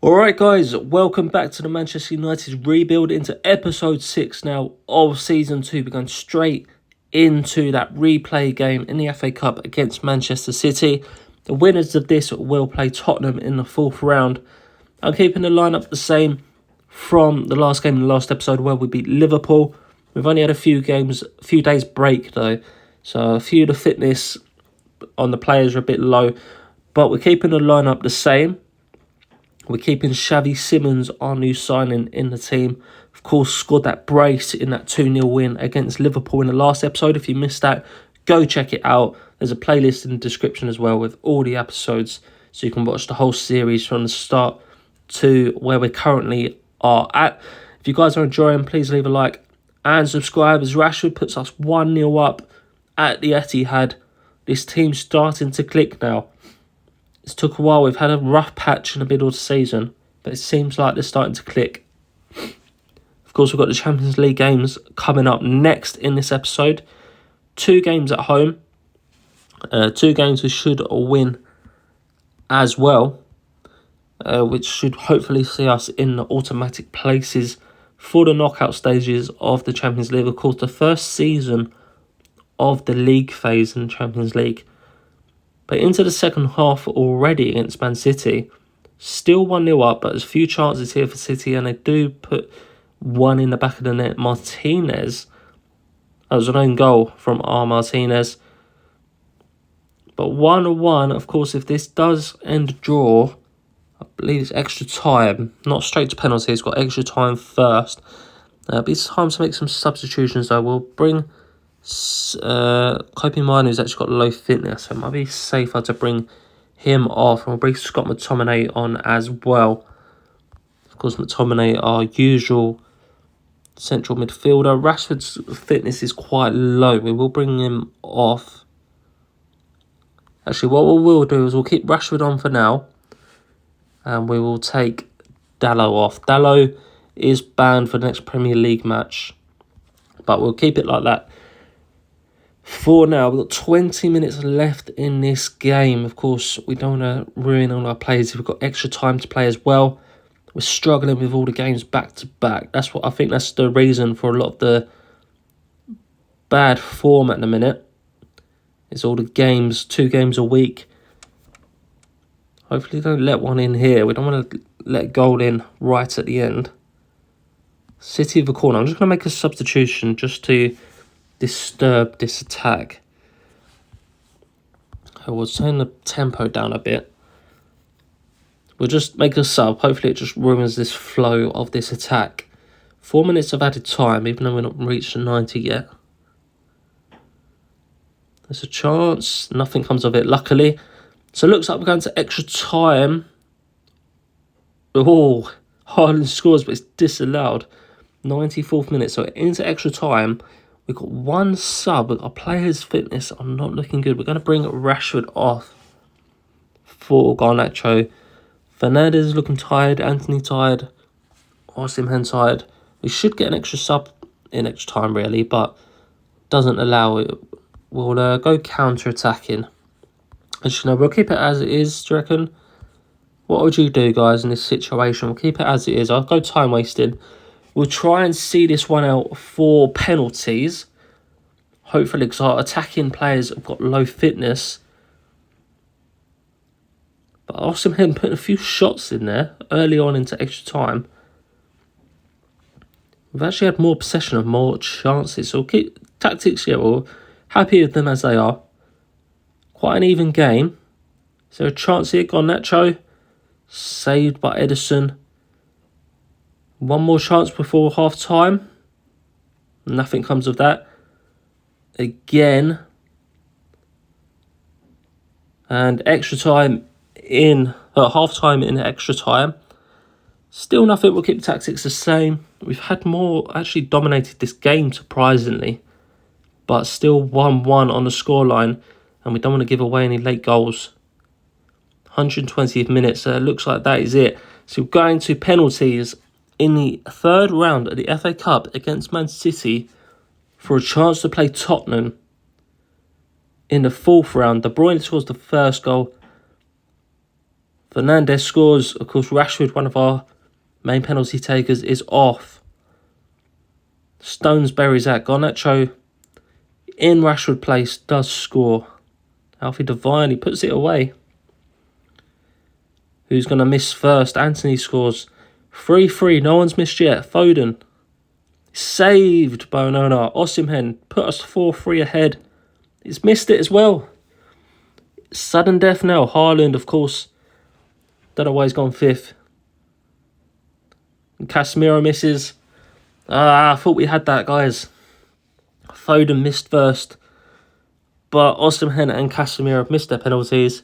Alright guys, welcome back to the Manchester United rebuild into episode 6 now of season 2. We're going straight into that replay game in the FA Cup against Manchester City. The winners of this will play Tottenham in the 4th round. I'm keeping the lineup the same from the last game in the last episode where we beat Liverpool. We've only had a few days break though, so a few of the fitness on the players are a bit low, but we're keeping the lineup the same. We're keeping Xavi Simons, our new signing, in the team. Of course, scored that brace in that 2-0 win against Liverpool in the last episode. If you missed that, go check it out. There's a playlist in the description as well with all the episodes, so you can watch the whole series from the start to where we currently are at. If you guys are enjoying, please leave a like and subscribe as Rashford puts us 1-0 up at the Etihad. This team's starting to click now. It's took a while. We've had a rough patch in the middle of the season, but it seems like they're starting to click. Of course, we've got the Champions League games coming up next in this episode. 2 games at home. 2 games we should win as well, which should hopefully see us in the automatic places for the knockout stages of the Champions League. Of course, the first season of the league phase in the Champions League. But into the second half already against Man City, still 1-0 up, but there's a few chances here for City, and they do put one in the back of the net. Martinez, that was an own goal from Martinez. But 1-1, of course, if this does end a draw, I believe it's extra time, not straight to penalty, it's got extra time first. It'll be time to make some substitutions though. We'll bring Kobe Manu, who's actually got low fitness, so it might be safer to bring him off, and we'll bring Scott McTominay on as well. Of course, McTominay, our usual central midfielder. Rashford's fitness is quite low. We will bring him off. Actually, what we will do is we'll keep Rashford on for now, and we will take Dalot off. Dalot is banned for the next Premier League match, but we'll keep it like that. For now, we've got 20 minutes left in this game. Of course, we don't want to ruin all our players if we've got extra time to play as well. We're struggling with all the games back to back. That's the reason for a lot of the bad form at the minute. It's all the games, 2 games a week. Hopefully don't let one in here. We don't want to let a goal in right at the end. City of the corner. I'm just going to make a substitution just to disturb this attack. I will turn the tempo down a bit. We'll just make a sub. Hopefully it just ruins this flow of this attack. 4 minutes of added time, even though we're not reached the 90 yet. There's a chance. Nothing comes of it, luckily. So it looks like we're going to extra time. Oh, Haaland scores, but it's disallowed. 94th minute, so into extra time. We've got 1 sub. Our players' fitness are not looking good. We're going to bring Rashford off for Garnacho. Fernandes is looking tired. Anthony tired. Osimhen tired. We should get an extra sub in extra time, really, but doesn't allow it. We'll go counter-attacking. Actually, no, we'll keep it as it is, do you reckon? What would you do, guys, in this situation? We'll keep it as it is. I'll go time wasted. We'll try and see this one out for penalties. Hopefully, because our attacking players have got low fitness. But Osimhen putting a few shots in there early on into extra time. We've actually had more possession and more chances. So we'll keep tactics here. We're happy with them as they are. Quite an even game. Is there a chance here? Garnacho. Saved by Edison. 1 more chance before half time. Nothing comes of that. Again. And extra time in half time in extra time. Still nothing. We'll keep the tactics the same. We've had more, actually dominated this game surprisingly. But still 1-1 on the scoreline. And we don't want to give away any late goals. 120th minute. So it looks like that is it. So we're going to penalties in the 3rd round of the FA Cup against Man City for a chance to play Tottenham in the 4th round. De Bruyne scores the first goal. Fernandes scores. Of course, Rashford, one of our main penalty takers, is off. Stones buries that. Garnacho in Rashford place does score. Alfie Devine, he puts it away. Who's going to miss first? Antony scores. 3-3, no one's missed yet. Foden. Saved by Onana. Osimhen put us 4-3 ahead. He's missed it as well. Sudden death now. Haaland, of course. Don't know why he's gone fifth. And Casemiro misses. I thought we had that, guys. Foden missed first. But Osimhen and Casemiro have missed their penalties.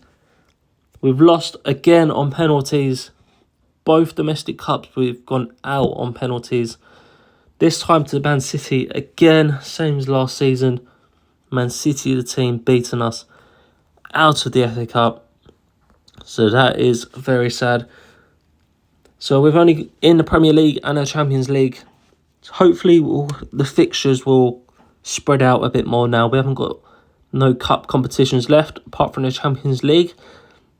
We've lost again on penalties. Both domestic cups we've gone out on penalties. This time to Man City again, same as last season. Man City, the team, beating us out of the FA Cup. So that is very sad. So we've only in the Premier League and the Champions League. Hopefully the fixtures will spread out a bit more now. We haven't got no cup competitions left apart from the Champions League.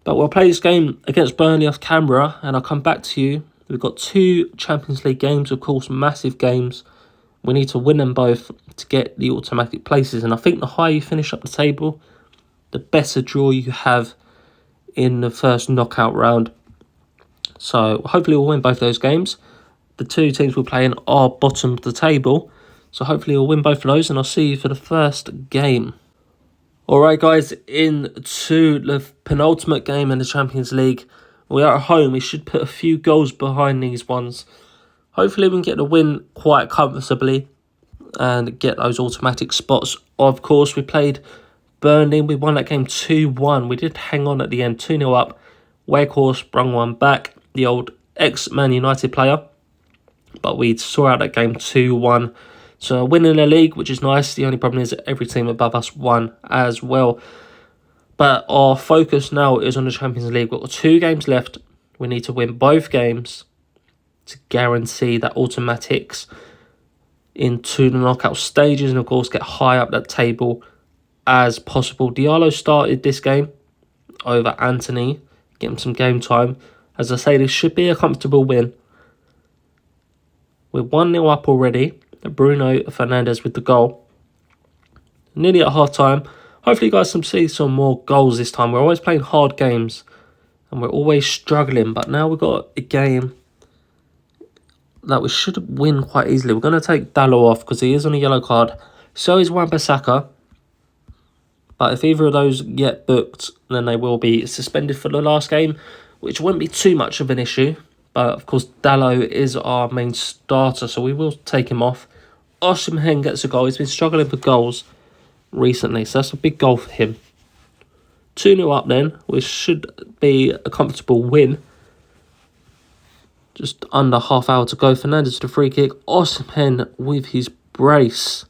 But we'll play this game against Burnley off camera and I'll come back to you. We've got 2 Champions League games, of course, massive games. We need to win them both to get the automatic places. And I think the higher you finish up the table, the better draw you have in the first knockout round. So hopefully we'll win both those games. The 2 teams we're playing are bottom of the table. So hopefully we'll win both of those and I'll see you for the first game. Alright guys, into the penultimate game in the Champions League. We are at home, we should put a few goals behind these ones. Hopefully we can get the win quite comfortably and get those automatic spots. Of course, we played Burnley, we won that game 2-1. We did hang on at the end, 2-0 up. Weghorst brung one back, the old ex-Man United player. But we saw out that game 2-1. So winning the league, which is nice. The only problem is that every team above us won as well. But our focus now is on the Champions League. We've got 2 games left. We need to win both games to guarantee that automatics into the knockout stages. And of course, get high up that table as possible. Diallo started this game over Antony. Get him some game time. As I say, this should be a comfortable win. We're 1-0 up already. Bruno Fernandes with the goal. Nearly at half time. Hopefully you guys can see some more goals this time. We're always playing hard games and we're always struggling, but now we've got a game that we should win quite easily. We're going to take Dalot off because he is on a yellow card. So is Wan-Bissaka. But if either of those get booked, then they will be suspended for the last game, which wouldn't be too much of an issue. But of course Dalot is our main starter, so we will take him off. Osimhen gets a goal. He's been struggling for goals recently, so that's a big goal for him. 2-0 up then, which should be a comfortable win. Just under half hour to go. Fernandes to free kick. Osimhen with his brace.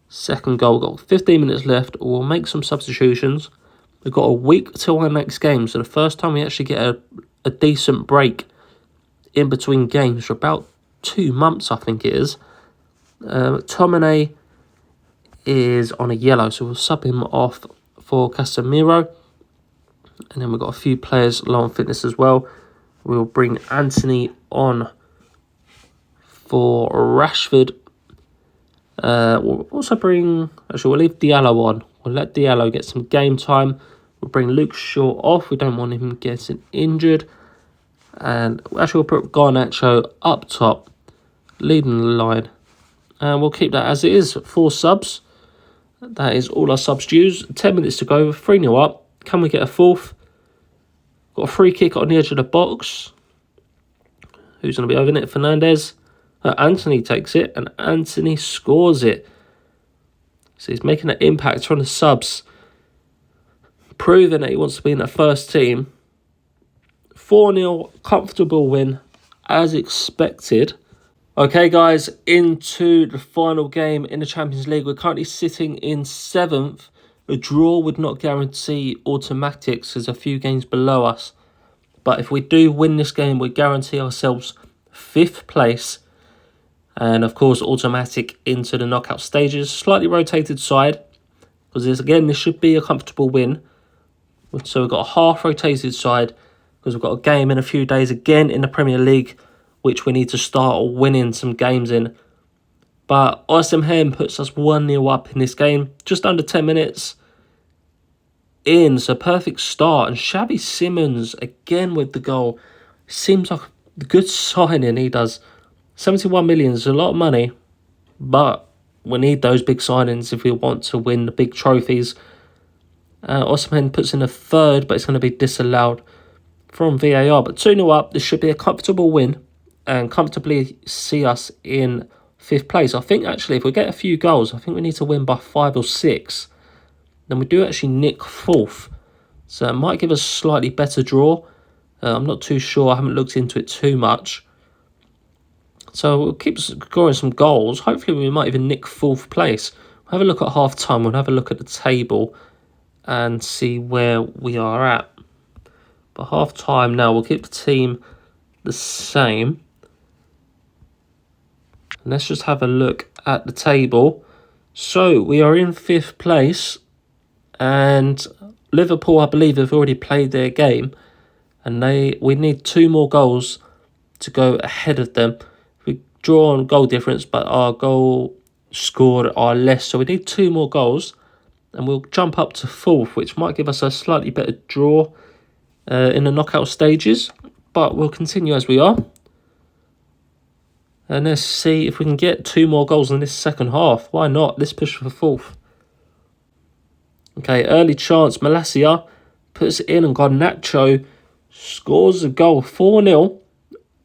Second goal. Got 15 minutes left. We'll make some substitutions. We've got a week till our next game, so the first time we actually get a decent break in between games for about 2 months, I think it is. Tomine is on a yellow, so we'll sub him off for Casemiro. And then we've got a few players low on fitness as well. We'll bring Antony on for Rashford. We'll also bring... Actually, we'll leave Diallo on. We'll let Diallo get some game time. We'll bring Luke Shaw off. We don't want him getting injured. And actually, we'll put Garnacho up top, leading the line. And we'll keep that as it is. 4 subs. That is all our subs dues. 10 minutes to go. 3-0 up. Can we get a fourth? Got a free kick on the edge of the box. Who's going to be over it? Fernandes. Antony takes it. And Antony scores it. So he's making an impact on the subs. Proving that he wants to be in the first team. 4-0. Comfortable win. As expected. Okay, guys, into the final game in the Champions League. We're currently sitting in 7th. A draw would not guarantee automatics. There's a few games below us. But if we do win this game, we guarantee ourselves 5th place. And, of course, automatic into the knockout stages. Slightly rotated side. Because, this should be a comfortable win. So we've got a half rotated side. because we've got a game in a few days again in the Premier League, which we need to start winning some games in. But Osimhen puts us 1-0 up in this game, just under 10 minutes in. So perfect start. And Xavi Simons again with the goal. Seems like a good signing he does. 71 million is a lot of money, but we need those big signings if we want to win the big trophies. Osimhen puts in a third, but it's going to be disallowed from VAR. But 2-0 up, this should be a comfortable win and comfortably see us in 5th place. I think actually if we get a few goals, I think we need to win by 5 or 6. Then we do actually nick 4th. So it might give us a slightly better draw. I'm not too sure. I haven't looked into it too much. So we'll keep scoring some goals. Hopefully we might even nick 4th place. We'll have a look at half time. We'll have a look at the table and see where we are at. But half time now, we'll keep the team the same. And let's just have a look at the table. So we are in 5th place. And Liverpool, I believe, have already played their game. And we need 2 more goals to go ahead of them. We draw on goal difference, but our goal scored are less. So we need 2 more goals. And we'll jump up to 4th, which might give us a slightly better draw in the knockout stages. But we'll continue as we are. And let's see if we can get 2 more goals in this second half. Why not? Let's push for 4th. Okay, early chance. Malacia puts it in and Garnacho scores a goal. 4-0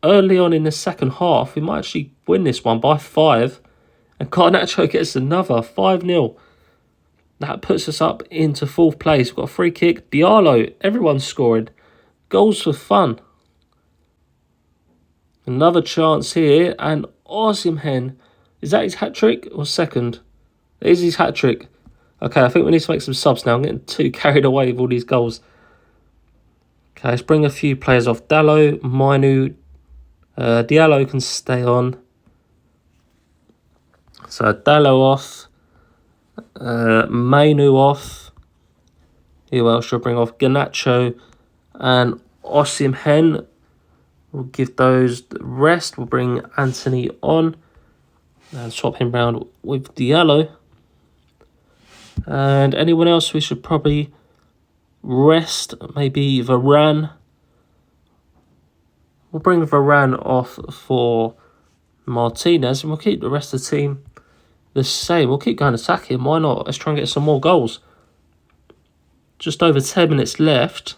early on in the second half. We might actually win this one by 5. And Garnacho gets another 5-0. That puts us up into 4th place. We've got a free kick. Diallo, everyone's scoring. Goals for fun. Another chance here. And Osimhen. Is that his hat-trick or second? It is his hat-trick. Okay, I think we need to make some subs now. I'm getting too carried away with all these goals. Okay, let's bring a few players off. Dalot, Mainu. Diallo can stay on. So Dalot off. Mainu off. Who else should bring off? Garnacho and Osimhen. We'll give those the rest. We'll bring Anthony on and swap him round with Diallo. And anyone else we should probably rest? Maybe Varane. We'll bring Varane off for Martinez and we'll keep the rest of the team the same. We'll keep going attacking. Why not? Let's try and get some more goals. Just over 10 minutes left.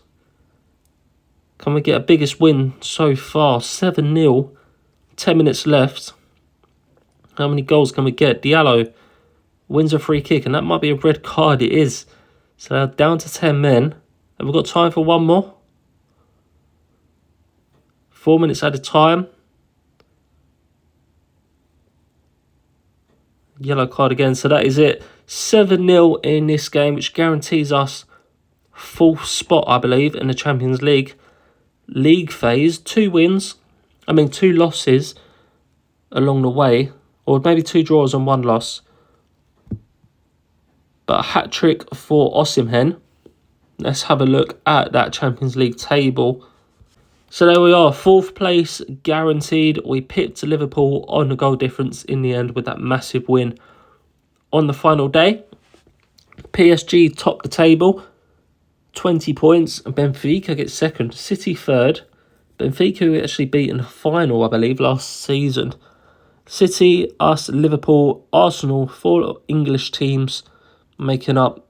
Can we get a biggest win so far? 7-0. 10 minutes left. How many goals can we get? Diallo wins a free kick, and that might be a red card. It is. So down to 10 men. Have we got time for one more? 4 minutes at a time. Yellow card again. So that is it. 7-0 in this game, which guarantees us 4th spot, I believe, in the Champions League phase. 2 losses along the way, or maybe 2 draws and 1 loss. But a hat-trick for Osimhen. Let's have a look at that Champions League table. So there we are, 4th place guaranteed. We pipped Liverpool on the goal difference in the end with that massive win on the final day. PSG top the table, 20 points, and Benfica gets second. City third. Benfica who actually beat in the final, I believe, last season. City, us, Liverpool, Arsenal, 4 English teams making up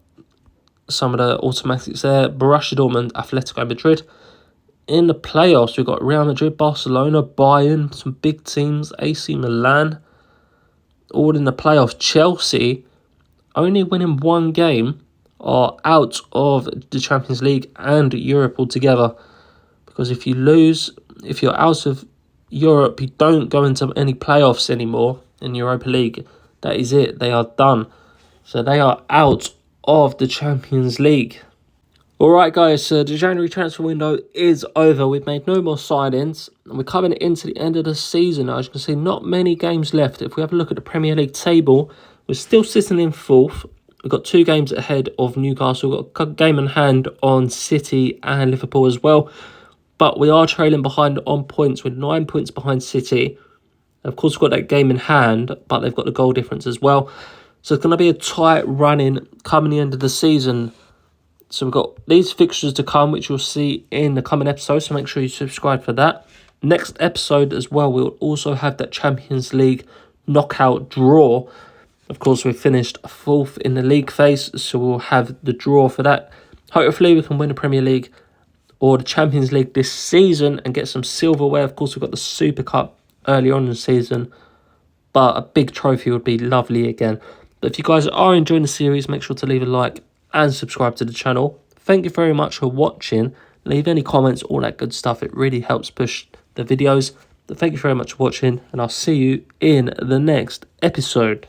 some of the automatics there. Borussia Dortmund, Atletico Madrid. In the playoffs, we've got Real Madrid, Barcelona, Bayern, some big teams, AC Milan. All in the playoffs. Chelsea, only winning 1 game, are out of the Champions League and Europe altogether. Because if you lose, if you're out of Europe, you don't go into any playoffs anymore in Europa League. That is it. They are done. So they are out of the Champions League. Alright guys, so the January transfer window is over. We've made no more signings. And we're coming into the end of the season. As you can see, not many games left. If we have a look at the Premier League table, we're still sitting in 4th. We've got 2 games ahead of Newcastle. We've got a game in hand on City and Liverpool as well. But we are trailing behind on points with 9 points behind City. Of course, we've got that game in hand, but they've got the goal difference as well. So it's going to be a tight run-in coming the end of the season. So we've got these fixtures to come, which you'll see in the coming episodes. So make sure you subscribe for that. Next episode as well, we'll also have that Champions League knockout draw. Of course, we've finished 4th in the league phase, so we'll have the draw for that. Hopefully, we can win the Premier League or the Champions League this season and get some silverware. Of course, we've got the Super Cup early on in the season, but a big trophy would be lovely again. But if you guys are enjoying the series, make sure to leave a like and subscribe to the channel. Thank you very much for watching. Leave any comments, all that good stuff. It really helps push the videos. But thank you very much for watching, and I'll see you in the next episode.